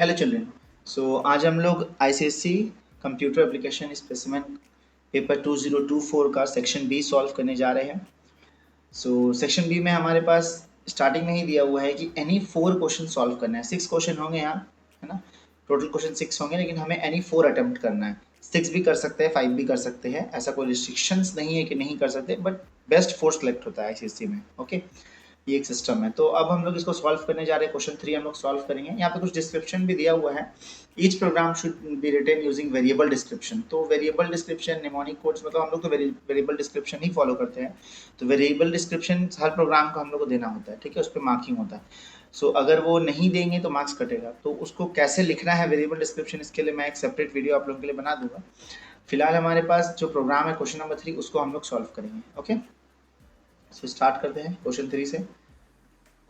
Hello children. सो आज हम लोग ICSC computer application specimen paper 2024 का सेक्शन बी सॉल्व करने जा रहे हैं। सेक्शन बी में हमारे पास स्टार्टिंग में ही दिया हुआ है कि एनी 4 क्वेश्चन सॉल्व करना है। 6 क्वेश्चन होंगे यहाँ, है ना। टोटल क्वेश्चन 6 होंगे, लेकिन हमें एनी 4 अटेम्प्ट करना है। 6 भी कर सकते हैं, 5 भी कर सकते हैं, ऐसा कोई रिस्ट्रिक्शंस नहीं है कि नहीं कर सकते, बट बेस्ट 4 सेलेक्ट होता है आईसीएससी में। ओके, ये एक सिस्टम है। तो अब हम लोग इसको सॉल्व करने जा रहे हैं। क्वेश्चन 3 हम लोग सॉल्व करेंगे। यहाँ पे कुछ डिस्क्रिप्शन भी दिया हुआ है। Each program should be written using variable description. तो वेरिएबल डिस्क्रिप्शन निमोनिक कोड्स, मतलब हम लोग तो वेरिएबल डिस्क्रिप्शन ही फॉलो करते हैं। तो वेरिएबल डिस्क्रिप्शन हर प्रोग्राम का हम लोग को देना होता है, ठीक है, उस पर मार्किंग होता है। अगर वो नहीं देंगे तो मार्क्स कटेगा। तो उसको कैसे लिखना है वेरिएबल डिस्क्रिप्शन, इसके लिए मैं एक सेपरेट वीडियो आप लोगों के लिए बना दूंगा। फिलहाल हमारे पास जो प्रोग्राम है क्वेश्चन नंबर 3, उसको हम लोग सॉल्व करेंगे। ओके, स्टार्ट करते हैं क्वेश्चन 3 से।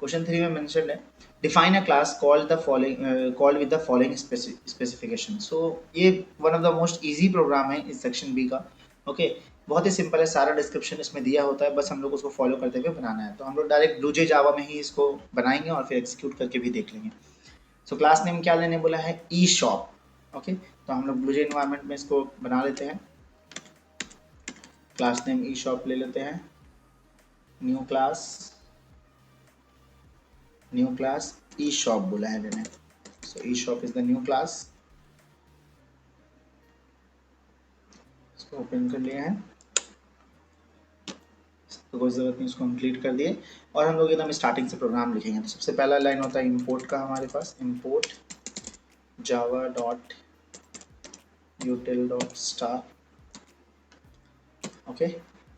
क्वेश्चन 3 में मेंशन्ड है, define a class called the following called with the following specification. ये one of the most easy program है इस सेक्शन बी का। ओके, बहुत ही सिंपल है, सारा डिस्क्रिप्शन इसमें दिया होता है, बस हम लोग उसको फॉलो करते हुए बनाना है। तो हम लोग डायरेक्ट ब्लूजे जावा में ही इसको बनाएंगे और फिर एग्जीक्यूट करके भी देख लेंगे। क्लास नेम क्या लेने बोला है, ई शॉप। ओके, तो हम लोग ब्लूजे इन्वायरमेंट में इसको बना लेते हैं। क्लास नेम ई शॉप ले लेते हैं। न्यू क्लास ई शॉप बोला है मैंने। E shop is the new class. इसको ओपन कर लिया है, तो कोई ज़रूरत नहीं, उसको कंप्लीट कर दिए। और हम लोग एकदम स्टार्टिंग से प्रोग्राम लिखेंगे। तो सबसे पहला लाइन होता है इंपोर्ट का, हमारे पास import Java dot util dot star. Okay,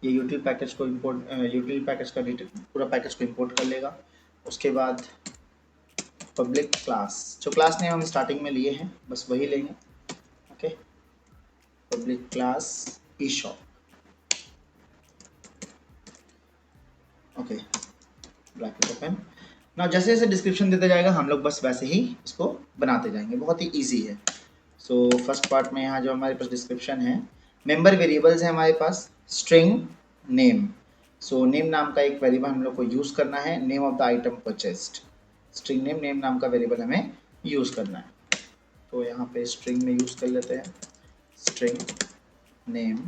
ये यूटिल पैकेज को इंपोर्ट, यूटिल पैकेज का पूरा पैकेज को इंपोर्ट कर लेगा। उसके बाद पब्लिक क्लास, जो क्लास नेम हम स्टार्टिंग में लिए हैं बस वही लेंगे। Okay, public class E shop. Okay, bracket open. ना जैसे जैसे डिस्क्रिप्शन देता जाएगा हम लोग बस वैसे ही इसको बनाते जाएंगे, बहुत ही इजी है। फर्स्ट पार्ट में यहाँ जो हमारे पास डिस्क्रिप्शन है, मेंबर वेरिएबल्स है हमारे पास, स्ट्रिंग नेम। नेम नाम का एक वेरिएबल हम लोग को यूज़ करना है, name of the item purchased. String name नाम का वेरिएबल हमें यूज़ करना है। तो यहाँ पे स्ट्रिंग में यूज़ कर लेते हैं, स्ट्रिंग नेम।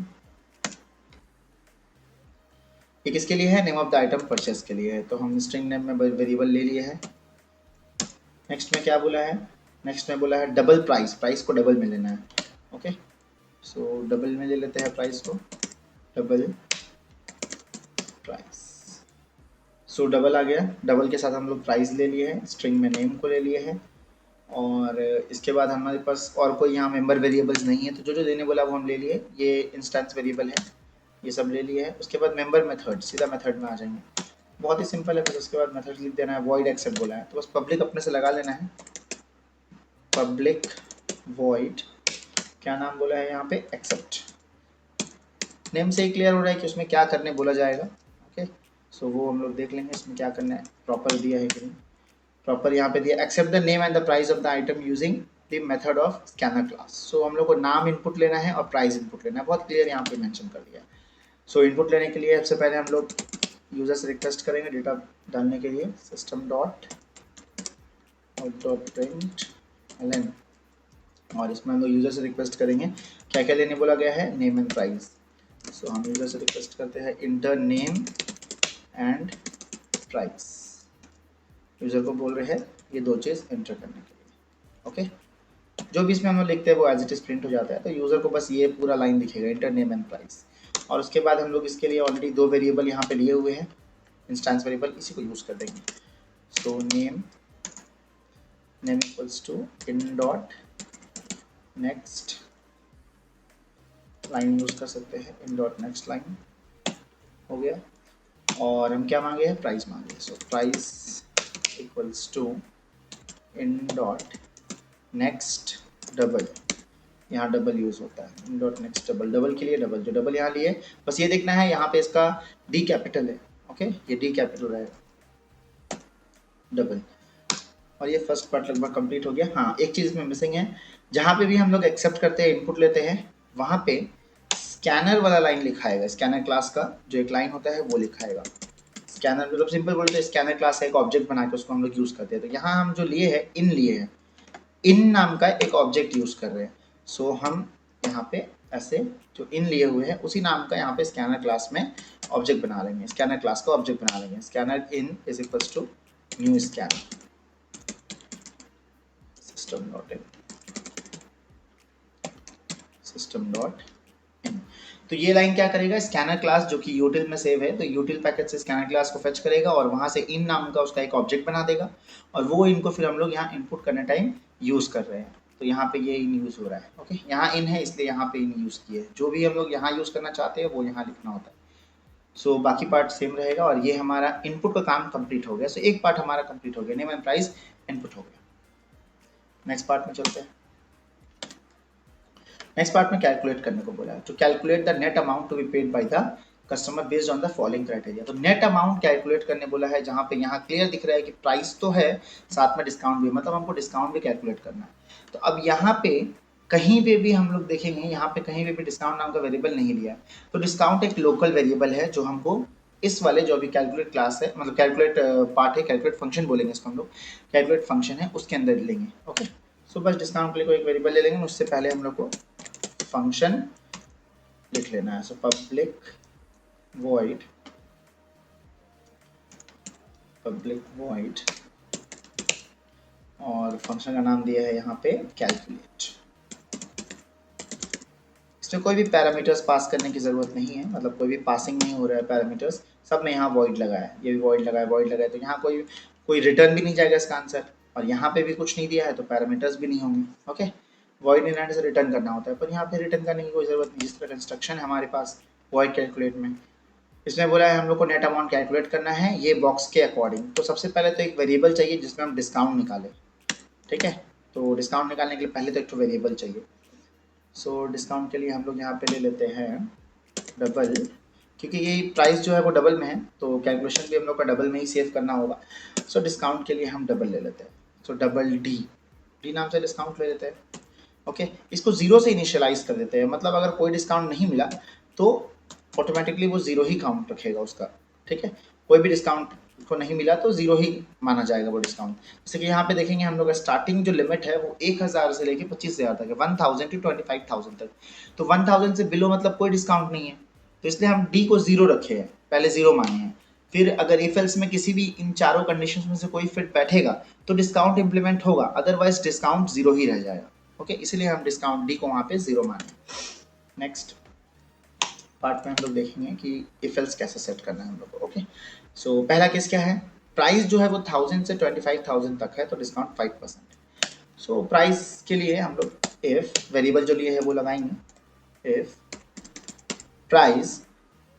ये किसके लिए है, name of the item purchase के लिए है। तो हम स्ट्रिंग नेम में वेरिएबल ले लिए है। नेक्स्ट में क्या बोला है, नेक्स्ट में बोला है डबल प्राइस, प्राइस को डबल में लेना है। ओके, डबल में ले लेते हैं प्राइस को, डबल प्राइस। डबल आ गया, डबल के साथ हम लोग प्राइस ले लिए हैं, स्ट्रिंग में नेम को ले लिए हैं। और इसके बाद हमारे पास और कोई यहाँ मेंबर वेरिएबल्स नहीं है, तो जो जो देने बोला वो हम ले लिए। ये इंस्टेंस वेरिएबल है, ये सब ले लिए है। उसके बाद मेंबर मेथड, सीधा मेथड में आ जाएंगे, बहुत ही सिंपल है। फिर उसके बाद मेथड लिख देना है, वॉइड एक्सेप्ट बोला है, तो बस पब्लिक अपने से लगा लेना है, पब्लिक वॉइड, क्या नाम बोला है यहाँ पे, एक्सेप्ट। नेम से ही क्लियर हो रहा है कि उसमें क्या करने बोला जाएगा। ओके, वो हम लोग देख लेंगे इसमें क्या करना है, प्रॉपर दिया है कि नहीं। प्रॉपर यहाँ पे दिया, except the name and the price of the item using the method of scanner class. हम लोग को नाम इनपुट लेना है और प्राइस इनपुट लेना है, बहुत क्लियर यहाँ पे मेंशन कर दिया है। इनपुट लेने के लिए सबसे पहले हम लोग यूजर से रिक्वेस्ट करेंगे डेटा डालने के लिए, सिस्टम डॉट प्रिंट एलन, और इसमें हम लोग यूजर से रिक्वेस्ट करेंगे क्या क्या लेने बोला गया है, नेम एंड प्राइस। हम यूजर से रिक्वेस्ट करते हैं inter name and price. User को बोल रहे हैं ये दो चीज़ एंटर करने के लिए। ओके, जो भी इसमें हम लोग लिखते हैं वो एज इट इज प्रिंट हो जाता है। तो यूजर को बस ये पूरा लाइन दिखेगा, इंटर नेम एंड प्राइस। और उसके बाद हम लोग इसके लिए ऑलरेडी 2 वेरिएबल यहाँ पे लिए हुए हैं, इंस्टेंस वेरिएबल, इसी को यूज़ कर देंगे। Name equals to in dot next line use कर सकते हैं, इन डॉट नेक्स्ट लाइन हो गया। और हम क्या मांगे हैं, प्राइस मांगे। Price equals to in dot next double, यहाँ डबल यूज होता है, in dot next double, double के लिए डबल, जो डबल यहाँ लिए बस ये देखना है यहाँ पे इसका डी कैपिटल है। ओके, ये डी कैपिटल रहेगा, डबल। और ये फर्स्ट पार्ट लगभग कंप्लीट हो गया। हाँ, एक चीज़ में मिसिंग है, जहाँ पे भी हम लोग एक्सेप्ट करते हैं, इनपुट लेते हैं, वहाँ पे स्कैनर वाला लाइन लिखाएगा, स्कैनर क्लास का जो एक लाइन होता है वो लिखाएगा। स्कैनर मतलब सिंपल बोलते हैं, स्कैनर क्लास है, एक ऑब्जेक्ट बना के उसको हम लोग यूज़ करते हैं। तो यहाँ हम जो लिए हैं, इन लिए हैं, इन नाम का एक ऑब्जेक्ट यूज कर रहे हैं। सो हम यहाँ पे ऐसे जो इन लिए हुए हैं उसी नाम का यहाँ पे स्कैनर क्लास में ऑब्जेक्ट बना लेंगे, स्कैनर क्लास का ऑब्जेक्ट बना लेंगे। Scanner in is equals to new scanner system.in। तो ये लाइन क्या करेगा, स्कैनर क्लास जो कि यूटिल में सेव है, तो यूटिल पैकेज से स्कैनर क्लास को फेच करेगा और वहां से इन नाम का उसका एक ऑब्जेक्ट बना देगा और वो इनको फिर हम लोग यहाँ इनपुट करने टाइम यूज कर रहे हैं। तो यहाँ पे ये इन यूज हो रहा है। ओके, यहाँ इन है इसलिए यहाँ पे इन यूज किए है। जो भी हम लोग यहाँ यूज करना चाहते हैं वो यहाँ लिखना होता है। सो बाकी पार्ट सेम रहेगा और ये हमारा इनपुट का काम कंप्लीट हो गया। सो एक पार्ट हमारा कंप्लीट हो गया, नेम एंड प्राइस इनपुट हो गया। नेक्स्ट पार्ट में चलते हैं। नेक्स्ट पार्ट में कैलकुलेट करने को बोला है, तो calculate the net amount to be paid by the customer based on the following criteria. तो नेट अमाउंट कैलकुलेट करने बोला है, जहाँ पे यहाँ क्लियर दिख रहा है कि प्राइस तो है, साथ में डिस्काउंट भी, मतलब हमको डिस्काउंट भी कैलकुलेट करना है। तो अब यहाँ पे कहीं पे भी हम लोग देखेंगे, यहाँ पे कहीं पे भी डिस्काउंट नाम का वेरिएबल नहीं लिया है। तो डिस्काउंट एक लोकल वेरिएबल है जो हमको इस वाले जो अभी कैलकुलेट क्लास है, मतलब कैलकुलेट पार्ट है, कैलकुलेट फंक्शन बोलेंगे इसको हम लोग, कैलकुलेट फंक्शन है उसके अंदर लेंगे। ओके, सो बस डिस्काउंट के लिए कोई एक वेरिएबल ले लेंगे, उससे पहले हम लोग को फंक्शन लिख लेना है। सो पब्लिक वॉइड और फंक्शन का नाम दिया है यहाँ पे कैलकुलेट। इसमें कोई भी पैरामीटर्स पास करने की जरूरत नहीं है, मतलब कोई भी पासिंग नहीं हो रहा है पैरामीटर्स, सब में यहाँ वॉइड लगा है, ये भी वॉइड लगा है, वॉइड लगा है, तो यहाँ कोई रिटर्न भी नहीं जाएगा इसका आंसर, और यहाँ पे भी कुछ नहीं दिया है तो पैरामीटर्स भी नहीं होंगे। ओके, वॉइड इन एंड से रिटर्न करना होता है, पर यहाँ पे रिटर्न करने की कोई जरूरत नहीं, जिस तरह कंस्ट्रक्शन है हमारे पास वॉइड कैलकुलेट में। इसमें बोला है हम लोग को नेट अमाउंट कैलकुलेट करना है ये बॉक्स के अकॉर्डिंग। तो सबसे पहले तो एक वेरिएबल चाहिए जिसमें हम डिस्काउंट निकालें। ठीक है, तो डिस्काउंट निकालने के लिए पहले तो एक वेरिएबल चाहिए। सो डिस्काउंट के लिए हम लोग यहाँ पे ले लेते हैं डबल, क्योंकि ये प्राइस जो है वो डबल में है तो कैलकुलेशन भी हम लोग का डबल में ही सेव करना होगा। सो डिस्काउंट के लिए हम डबल ले लेते हैं। सो डबल डी नाम से डिस्काउंट ले लेते हैं। ओके, इसको जीरो से इनिशियलाइज कर देते हैं, मतलब अगर कोई डिस्काउंट नहीं मिला तो ऑटोमेटिकली वो जीरो ही काउंट रखेगा उसका। ठीक है, कोई भी डिस्काउंट को नहीं मिला तो जीरो ही माना जाएगा वो डिस्काउंट। जैसे कि यहाँ पे देखेंगे हम लोग स्टार्टिंग जो लिमिट है वो 1000 से लेके 25,000 तक है, 1000 टू 25,000 तक। तो 1000 से बिलो मतलब कोई डिस्काउंट नहीं है, तो इसलिए हम डी को जीरो रखे हैं, पहले जीरो माने हैं। फिर अगर इफ एल्स में किसी भी इन चारों कंडीशंस में से कोई फिट बैठेगा तो डिस्काउंट इंप्लीमेंट होगा, अदरवाइज डिस्काउंट जीरो ही रह जाएगा। ओके, इसलिए हम डिस्काउंट डी को वहाँ पे जीरो माने। नेक्स्ट पार्ट में हम लोग देखेंगे कि इफ एल्स कैसे सेट करना है हम लोग को। ओके, सो पहला केस क्या है, प्राइस जो है वो 1000 से 25,000 तक है तो डिस्काउंट 5%। सो प्राइस के लिए हम लोग इफ वेरिएबल जो लिए है वो लगाएंगे, इफ प्राइस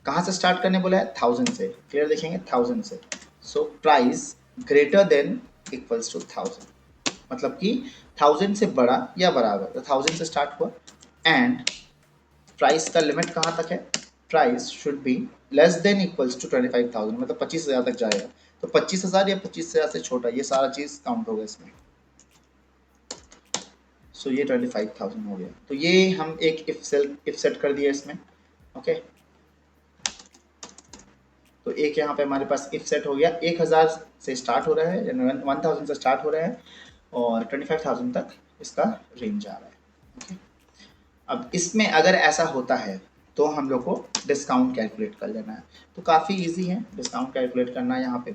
कहाँ से स्टार्ट करने बोला है, 1000 से, क्लियर देखेंगे 1000 से। So price greater than equals to 1000, मतलब कि 1000 से बड़ा या बराबर, तो 1000 से स्टार्ट हुआ एंड प्राइस का लिमिट कहाँ तक है, price should be less than equals to 25,000, मतलब 25,000 तक जाएगा। तो 25,000 या 25,000 से छोटा, ये सारा चीज काउंट होगा इसमें। सो ये 25,000 हो गया, तो ये हम एक इफ सेट कर दिया इसमें। ओके, तो एक यहाँ पे हमारे पास इफ सेट हो गया, 1000 से स्टार्ट हो रहा है, 1000 से स्टार्ट हो रहा है और 25,000 तक इसका रेंज आ रहा है। ओके, अब इसमें अगर ऐसा होता है तो हम लोग को डिस्काउंट कैलकुलेट कर लेना है। तो काफ़ी इजी है डिस्काउंट कैलकुलेट करना। यहाँ पे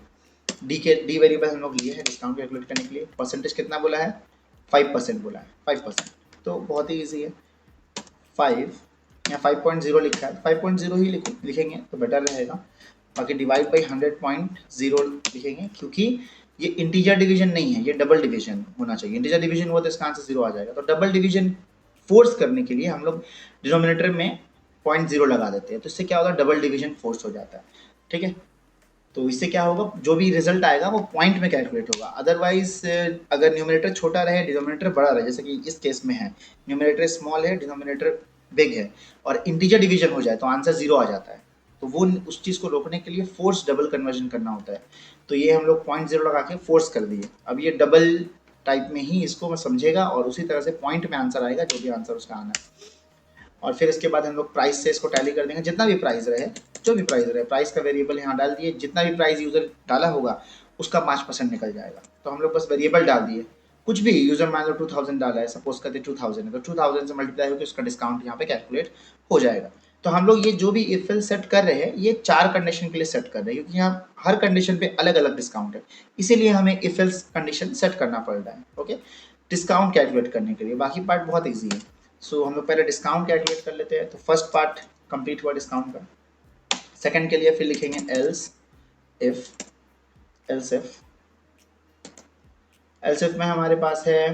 डी वेरिएबल हम लोग लिए हैं डिस्काउंट कैलकुलेट करने के लिए। परसेंटेज कितना बोला है, 5% बोला है, 5%, तो बहुत ही ईजी है। 5 या 5.0 लिखा है, 5.0 ही लिखेंगे तो बेटर रहेगा। बाकी डिवाइड बाई 100.0 लिखेंगे, क्योंकि ये इंटीजर डिवीजन नहीं है, ये डबल डिवीजन होना चाहिए। इंटीजर डिवीजन हुआ तो इसका आंसर 0 आ जाएगा। तो डबल डिवीजन फोर्स करने के लिए हम लोग डिनोमिनेटर में 0.0 लगा देते हैं, तो इससे क्या होगा, डबल डिवीजन फोर्स हो जाता है। ठीक है, तो इससे क्या होगा, जो भी रिजल्ट आएगा वो पॉइंट में कैलकुलेट होगा। अदरवाइज अगर न्यूमरेटर छोटा रहे डिनोमिनेटर बड़ा रहे, जैसे कि इस केस में है, न्यूमरेटर स्मॉल है डिनोमिनेटर बिग है और इंटीजर डिवीजन हो जाए तो आंसर 0 आ जाता है। तो वो उस चीज़ को रोकने के लिए फोर्स डबल कन्वर्जन करना होता है। तो ये हम लोग 0.0 लगा के फोर्स कर दिए। अब ये डबल टाइप में ही इसको मैं समझेगा और उसी तरह से पॉइंट में आंसर आएगा, जो भी आंसर उसका आना है। और फिर इसके बाद हम लोग प्राइस से इसको टैली कर देंगे, जितना भी प्राइस रहे, जो भी प्राइस रहे, प्राइस का वेरिएबल यहाँ डाल दिए, जितना भी प्राइस यूजर डाला होगा उसका 5% निकल जाएगा। तो हम लोग बस वेरिएबल डाल दिए कुछ भी यूजर मान लो 2000 डाला है, सपोज करते 2000 है तो 2000 से मल्टीप्लाई होकर उसका डिस्काउंट यहाँ पे कैलकुलेट हो जाएगा। तो हम लोग ये जो भी इफ एल्स सेट कर रहे हैं ये 4 कंडीशन के लिए सेट कर रहे हैं, क्योंकि यहाँ हर कंडीशन पे अलग अलग डिस्काउंट है, इसीलिए हमें इफ एल्स कंडीशन सेट करना पड़ रहा है। ओके, डिस्काउंट कैलकुलेट करने के लिए बाकी पार्ट बहुत ईजी है। सो हम लोग पहले डिस्काउंट कैलकुलेट कर लेते हैं। तो फर्स्ट पार्ट कंप्लीट हुआ डिस्काउंट का। सेकंड के लिए फिर लिखेंगे एल्स इफ, एल्स इफ में हमारे पास है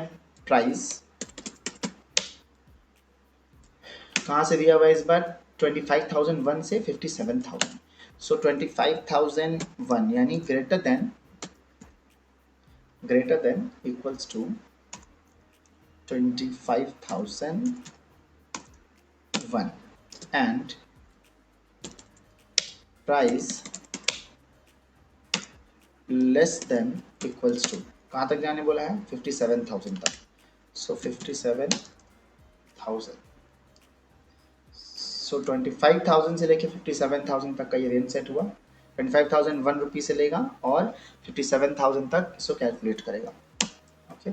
प्राइस, कहाँ से दिया हुआ है इस बार 25,001 से 57,000। सो 25,001 यानी greater than equals to 25,001 and price less than equals to, कहाँ तक जाने बोला है 57,000 तक। सो 57,000, सो 25,000 से लेके 57,000 तक का ये रेंज सेट हुआ। 25,001 रुपीज़ से लेगा और 57,000 तक इसको कैलकुलेट करेगा। ओके,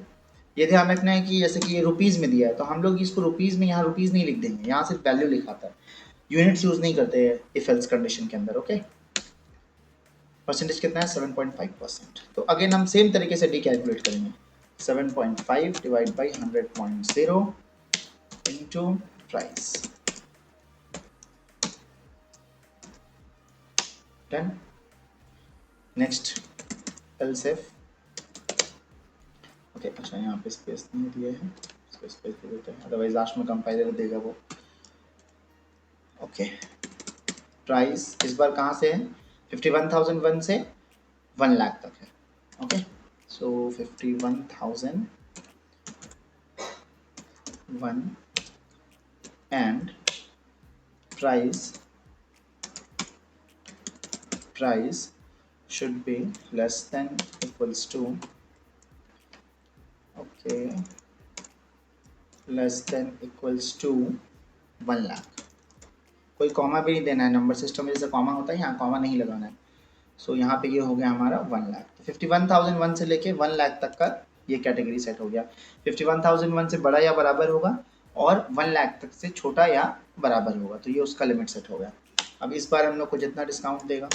ये ध्यान रखना है कि जैसे कि ये रुपीज़ में दिया है तो हम लोग इसको रुपीज़ में यहाँ रुपीज़ नहीं लिख देंगे, यहाँ सिर्फ वैल्यू लिखाता है, यूनिट्स यूज़ नहीं करते हैं इफ एल्स कंडीशन के अंदर। ओके, परसेंटेज कितना है 7.5%। तो अगेन हम सेम तरीके से डी कैलकुलेट करेंगे, 7.5 divide by 100.0 into price, done. Next else if, okay अच्छा यहाँ पे स्पेस नहीं दिए हैं, इसको स्पेस दे देते हैं, अदरवाइज लास्ट में कंपाइलर देगा वो। ओके, प्राइस इस बार कहाँ से है 51,001 से 1 लाख तक है। Okay, so 51,001 and price should be less than equals to, okay, less than equals to 1 lakh. कोई कॉमा भी नहीं देना है, नंबर सिस्टम में जैसे कॉमा होता है यहाँ कॉमा नहीं लगाना है। सो यहाँ पे ये हो गया हमारा 1 लाख। तो 51,001 से लेके 1 लाख तक का ये कैटेगरी सेट हो गया। 51,001 से बड़ा या बराबर होगा और 1 लाख तक से छोटा या बराबर होगा, तो ये उसका लिमिट सेट हो गया। अब इस बार हम लोग को जितना डिस्काउंट देगा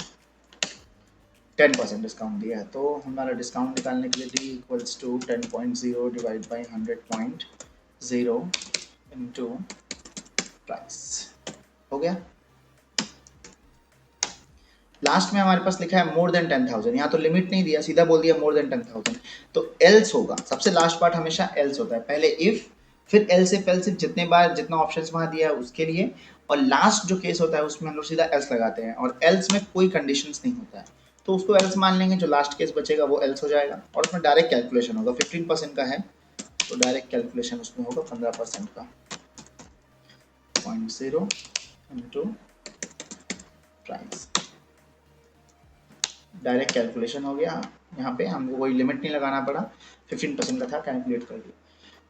10% डिस्काउंट दिया है, तो हमारा डिस्काउंट निकालने के लिए D equals to 10.0 divide by 100.0 into price, हो गया। लास्ट में हमारे पास लिखा है मोर देन 10,000, यहाँ तो लिमिट नहीं दिया, सीधा बोल दिया मोर देन 10,000, तो एल्स होगा। सबसे लास्ट पार्ट हमेशा एल्स होता है, पहले इफ फिर एल्स इफ, एल्स इफ जितने बार जितना ऑप्शंस वहाँ दिया है उसके लिए, और लास्ट जो केस होता है उसमें हम लोग सीधा एल्स लगाते हैं, और एल्स में कोई कंडीशंस नहीं होता है तो उसको एल्स मान लेंगे, जो लास्ट केस बचेगा वो एल्स हो जाएगा, और उसमें डायरेक्ट कैलकुलेशन होगा। 15% का है तो डायरेक्ट कैलकुलेशन उसमें होगा 15% का, 0.0 इंटू प्राइस, डायरेक्ट कैलकुलेशन हो गया। यहाँ पे हमको कोई लिमिट नहीं लगाना पड़ा, 15% का था, कैलकुलेट कर दिया।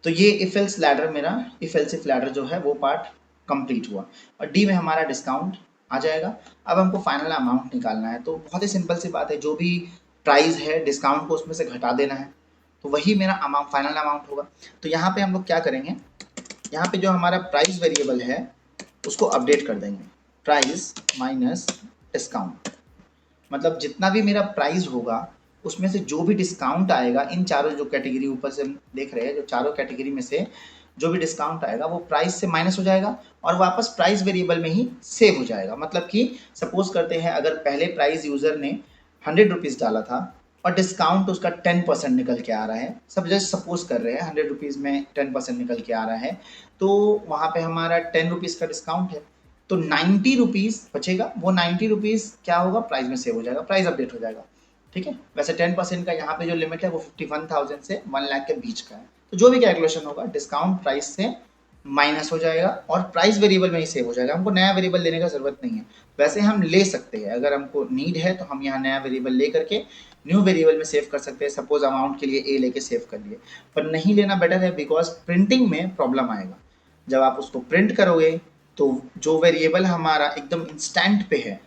तो ये इफ एल्स लैडर, मेरा इफ एल्स इफ लैडर जो है वो पार्ट कंप्लीट हुआ, और डी में हमारा डिस्काउंट आ जाएगा। अब हमको फाइनल अमाउंट निकालना है, तो बहुत ही सिंपल सी बात है, जो भी प्राइस है डिस्काउंट को उसमें से घटा देना है, तो वही मेरा अमाउंट फाइनल अमाउंट होगा। तो यहाँ पे हम लोग क्या करेंगे, यहाँ पे जो हमारा प्राइस वेरिएबल है उसको अपडेट कर देंगे, प्राइस माइनस डिस्काउंट, मतलब जितना भी मेरा प्राइस होगा उसमें से जो भी डिस्काउंट आएगा, इन चारों जो कैटेगरी ऊपर से हम देख रहे हैं, जो चारों कैटेगरी में से जो भी डिस्काउंट आएगा वो प्राइस से माइनस हो जाएगा और वापस प्राइस वेरिएबल में ही सेव हो जाएगा। मतलब कि सपोज करते हैं अगर पहले प्राइस यूज़र ने 100 रुपीज़ डाला था और डिस्काउंट उसका 10% निकल के आ रहा है, सब जस्ट सपोज कर रहे हैं 100 रुपीज़ में 10% निकल के आ रहा है, तो वहाँ पे हमारा 10 रुपीज़ का डिस्काउंट है, तो 90 रुपीज़ बचेगा, वो 90 रुपीज़ क्या होगा प्राइस में सेव हो जाएगा, प्राइस अपडेट हो जाएगा। ठीक है, वैसे 10% का यहाँ पे जो लिमिट है वो 51,000 से 1 लाख के बीच का है, तो जो भी कैलकुलेशन होगा डिस्काउंट प्राइस से माइनस हो जाएगा और प्राइस वेरिएबल में ही सेव हो जाएगा, हमको नया वेरिएबल लेने का जरूरत नहीं है। वैसे हम ले सकते हैं, अगर हमको नीड है तो हम यहाँ नया वेरिएबल ले करके न्यू वेरिएबल में सेव कर सकते हैं, सपोज अमाउंट के लिए ए लेके सेव कर लिए, पर नहीं लेना बेटर है, बिकॉज प्रिंटिंग में प्रॉब्लम आएगा। जब आप उसको प्रिंट करोगे तो जो वेरिएबल हमारा एकदम इंस्टेंट पे है,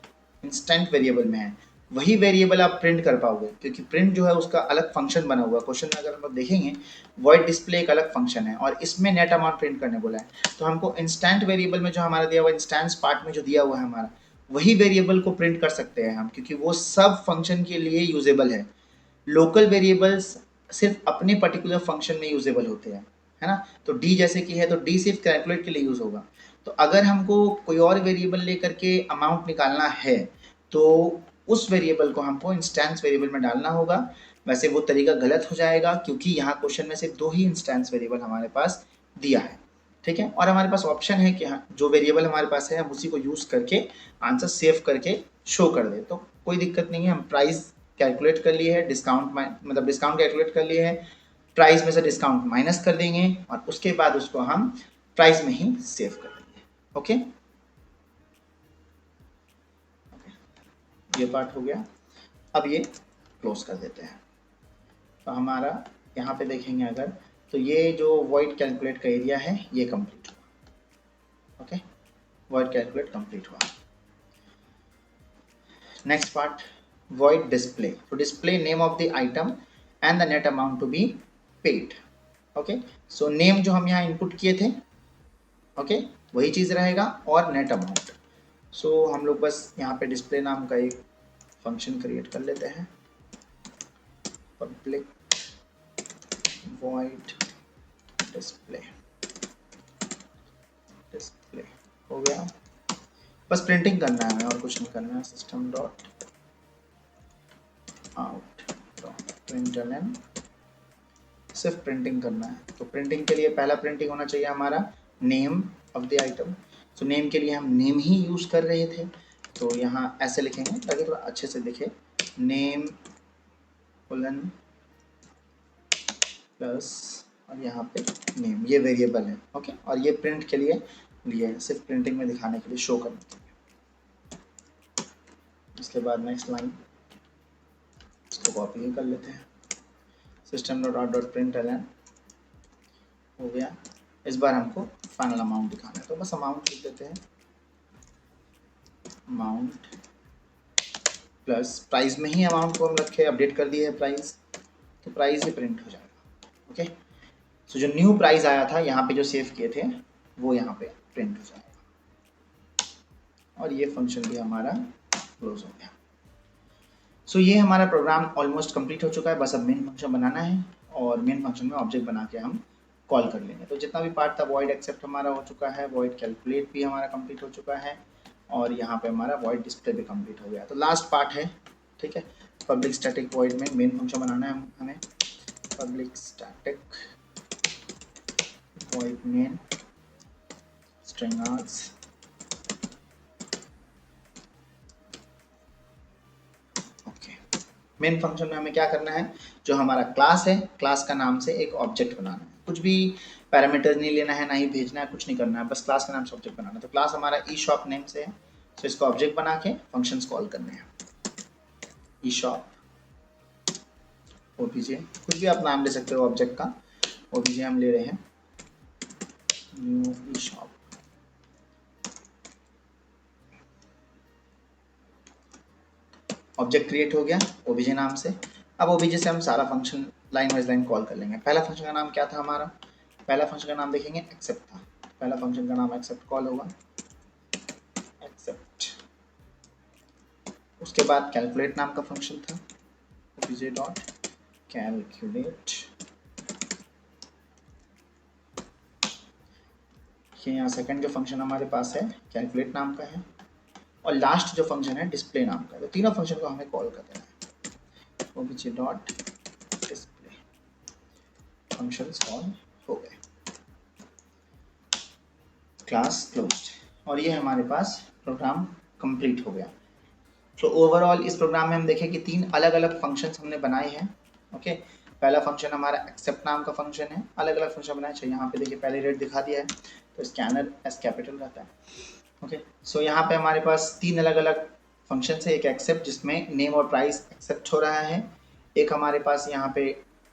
इंस्टेंट वेरिएबल में है, वही वेरिएबल आप प्रिंट कर पाओगे, क्योंकि प्रिंट जो है उसका अलग फंक्शन बना हुआ है। क्वेश्चन में अगर हम लोग देखेंगे वॉइड डिस्प्ले एक अलग फंक्शन है और इसमें नेट अमाउंट प्रिंट करने बोला है। तो हमको इंस्टेंट वेरिएबल में जो हमारा दिया हुआ इंस्टेंस पार्ट में जो दिया हुआ है हमारा, वही वेरिएबल को प्रिंट कर सकते हैं हम, क्योंकि वो सब फंक्शन के लिए यूजेबल है। लोकल वेरिएबल्स सिर्फ अपने पर्टिकुलर फंक्शन में यूजेबल होते हैं, है ना। तो डी जैसे कि है तो डी सिर्फ कैलकुलेट के लिए यूज होगा। तो अगर हमको कोई और वेरिएबल लेकर के अमाउंट निकालना है तो उस वेरिएबल को हमको इंस्टेंस वेरिएबल में डालना होगा। वैसे वो तरीका गलत हो जाएगा, क्योंकि यहाँ क्वेश्चन में सिर्फ 2 ही इंस्टेंस वेरिएबल हमारे पास दिया है, ठीक है। और हमारे पास ऑप्शन है कि हाँ, जो वेरिएबल हमारे पास है हम उसी को यूज करके आंसर सेव करके शो कर दे, तो कोई दिक्कत नहीं है। हम प्राइस कैलकुलेट कर लिए है, डिस्काउंट मतलब डिस्काउंट कैलकुलेट कर लिए है, प्राइस में से डिस्काउंट माइनस कर देंगे और उसके बाद उसको हम प्राइस में ही सेव कर देंगे। ओके, ये पार्ट हो गया। अब ये क्लोज कर देते हैं। तो हमारा यहाँ पे देखेंगे अगर, तो ये जो वॉइड कैलकुलेट का एरिया है ये कंप्लीट हुआ। ओके, वॉइड कैलकुलेट कंप्लीट हुआ। Next part, void display. So display name of the item and the net amount to be paid. Okay, so name जो हम यहाँ इनपुट किए थे, okay, वही चीज रहेगा और net amount। so हम लोग बस यहाँ पे display नाम का एक फंक्शन क्रिएट कर लेते हैं, public void display हो गया। बस प्रिंटिंग करना है और कुछ नहीं करना है। System dot out dot println, सिर्फ प्रिंटिंग करना है। तो प्रिंटिंग के लिए पहला प्रिंटिंग होना चाहिए हमारा नेम ऑफ द आइटम। तो नेम के लिए हम नेम ही यूज कर रहे थे, तो यहाँ ऐसे लिखेंगे ताकि थोड़ा अच्छे से दिखे, नेम कोलन प्लस और यहाँ पे नेम, ये वेरिएबल है। ओके, और ये प्रिंट के लिए है, सिर्फ प्रिंटिंग में दिखाने के लिए, शो करने के लिए। इसके बाद नेक्स्ट लाइन इसको कॉपी कर लेते हैं, system dot out dot print L हो गया। इस बार हमको फाइनल अमाउंट दिखाना है, तो बस अमाउंट लिख देते हैं, अमाउंट प्लस प्राइस में ही अमाउंट को हम रखे, अपडेट कर दिए है प्राइस, तो प्राइस ही प्रिंट हो जाएगा। ओके, सो जो न्यू प्राइस आया था यहाँ पे जो सेव किए थे वो यहाँ पे प्रिंट हो जाएगा और ये फंक्शन भी हमारा क्लोज हो गया। सो ये हमारा प्रोग्राम ऑलमोस्ट कंप्लीट हो चुका है। बस अब मेन फंक्शन बनाना है और मेन फंक्शन में ऑब्जेक्ट बना के हम कॉल कर लेंगे। तो जितना भी पार्ट था, वॉइड एक्सेप्ट हमारा हो चुका है, वॉइड कैलकुलेट भी हमारा कंप्लीट हो चुका है और यहाँ पे हमारा वॉइड डिस्प्ले भी कंप्लीट हो गया। तो लास्ट पार्ट है, ठीक है, पब्लिक स्टैटिक वॉइड में मेन फंक्शन बनाना है हमें। Public static void main string args, main function में हमें क्या करना है, जो हमारा क्लास है, क्लास का नाम से एक ऑब्जेक्ट बनाना है। कुछ भी पैरामीटर नहीं लेना है, ना ही भेजना है, कुछ नहीं करना है, बस क्लास का नाम से ऑब्जेक्ट बनाना है। तो क्लास हमारा ई शॉप नेम से है, तो इसको ऑब्जेक्ट बना के फंक्शंस कॉल करने हैं। ई शॉप ओबीजे, कुछ भी आप नाम ले सकते हो ऑब्जेक्ट का, ओबीजे हम ले रहे हैं न्यू ई शॉप। ऑब्जेक्ट क्रिएट हो गया ओबीजे नाम से। अब ओबीजे से हम सारा function line wise line call कर लेंगे। पहला फंक्शन का नाम क्या था हमारा, पहला फंक्शन का नाम देखेंगे एक्सेप्ट था, पहला फंक्शन का नाम एक्सेप्ट कॉल होगा, एक्सेप्ट। उसके बाद कैलकुलेट नाम का फंक्शन था, ओबीजे डॉट कैलकुलेट। यहाँ सेकंड जो फंक्शन हमारे पास है कैलकुलेट नाम का है और लास्ट जो फंक्शन है डिस्प्ले नाम का है। तो तीनों फंक्शन को हमें कॉल कर देना है, OBJ dot display. Functions call हो गए, क्लास क्लोज्ड और ये हमारे पास प्रोग्राम कंप्लीट हो गया। तो ओवरऑल इस प्रोग्राम में हम देखें कि 3 अलग अलग फंक्शंस हमने बनाए हैं। ओके, पहला फंक्शन हमारा एक्सेप्ट नाम का फंक्शन है, अलग अलग फंक्शन बनाए चाहिए। यहाँ पे देखिए पहले रेट दिखा दिया है, तो स्कैनर एस कैपिटल रहता है। ओके, सो यहाँ पे हमारे पास 3 अलग अलग फंक्शन है, एक एक्सेप्ट जिसमें नेम और प्राइस एक्सेप्ट हो रहा है, एक हमारे पास यहाँ पे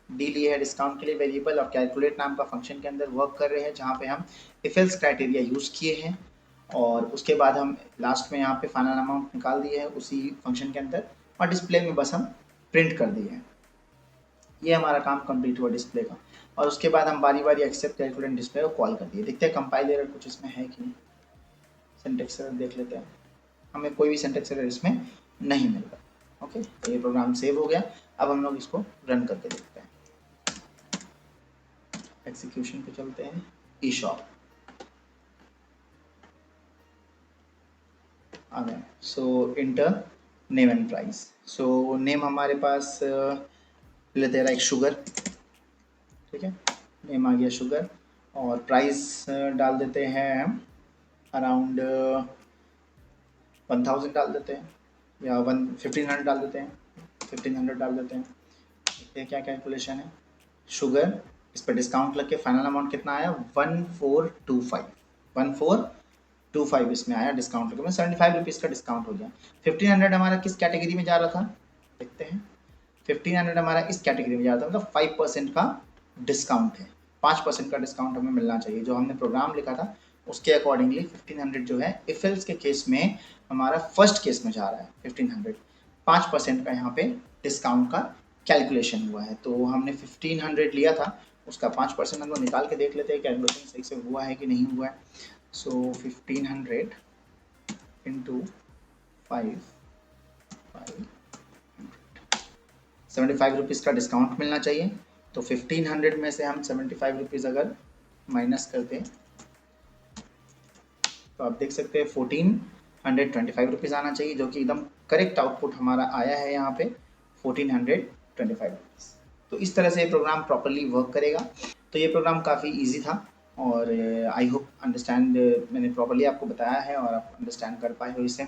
डी लिए है डिस्काउंट के लिए वेरिएबल, और कैलकुलेट नाम का फंक्शन के अंदर वर्क कर रहे हैं जहाँ पे हम इफ एल्स क्राइटेरिया यूज़ किए हैं और उसके बाद हम लास्ट में यहाँ पे फाइनल अमाउंट निकाल दिए है उसी फंक्शन के अंदर और डिस्प्ले में बस हम प्रिंट कर दिए। ये हमारा काम कंप्लीट हुआ डिस्प्ले का। और उसके बाद हम बारी बारी एक्सेप्ट कैलकुलेट डिस्प्ले को कॉल कर दिए। देखते हैं कंपाइल एरर कुछ इसमें है कि नहीं। सिंटेक्स एरर देख लेते हैं, हमें कोई भी सिंटेक्स एरर इसमें नहीं मिल रहा। ओके, तो ये प्रोग्राम सेव हो गया। अब हम लोग इसको रन करके देखते हैं। एग्जीक्यूशन पे चलते हैं। ई शॉप आ गए। So enter name and price. So name हमारे पास लेते हैं लाइक शुगर, ठीक है, नेम आ गया शुगर। और प्राइस डाल देते हैं अराउंड 1000 डाल देते हैं, या 1500 डाल देते हैं, 1500 डाल देते हैं। देखते हैं क्या कैलकुलेशन है। शुगर, इस पर डिस्काउंट लग के फाइनल अमाउंट कितना आया 1425, 1425 इसमें आया डिस्काउंट लगे, 75 रुपीज़ का डिस्काउंट हो गया। 1500 हमारा किस कैटेगरी में जा रहा था देखते हैं। 1500 हमारा इस कैटेगरी में जा रहा था, मतलब 5% का डिस्काउंट है। 5% का डिस्काउंट हमें मिलना चाहिए। जो हमने प्रोग्राम लिखा था उसके अकॉर्डिंगली 1500 जो है इफ एल्स के केस में हमारा फर्स्ट केस में जा रहा है 1500। 5% का यहाँ पे डिस्काउंट का कैलकुलेशन हुआ है। तो हमने 1500 लिया था, उसका 5% हम लोग निकाल के देख लेते हैं कैलकुलेशन सही से हुआ है कि नहीं हुआ है। सो 1500 इंटू 75 रुपीज़ का डिस्काउंट मिलना चाहिए। तो 1500 में से हम 75 रुपीज़ अगर माइनस कर दें तो आप देख सकते हैं 1425 रुपीज़ आना चाहिए, जो कि एकदम करेक्ट आउटपुट हमारा आया है यहाँ पे 1425 रुपीज़। तो इस तरह से ये प्रोग्राम प्रॉपरली वर्क करेगा। तो ये प्रोग्राम काफ़ी इजी था और आई होप अंडरस्टैंड मैंने प्रॉपरली आपको बताया है और आप अंडरस्टैंड कर पाए हो इसे।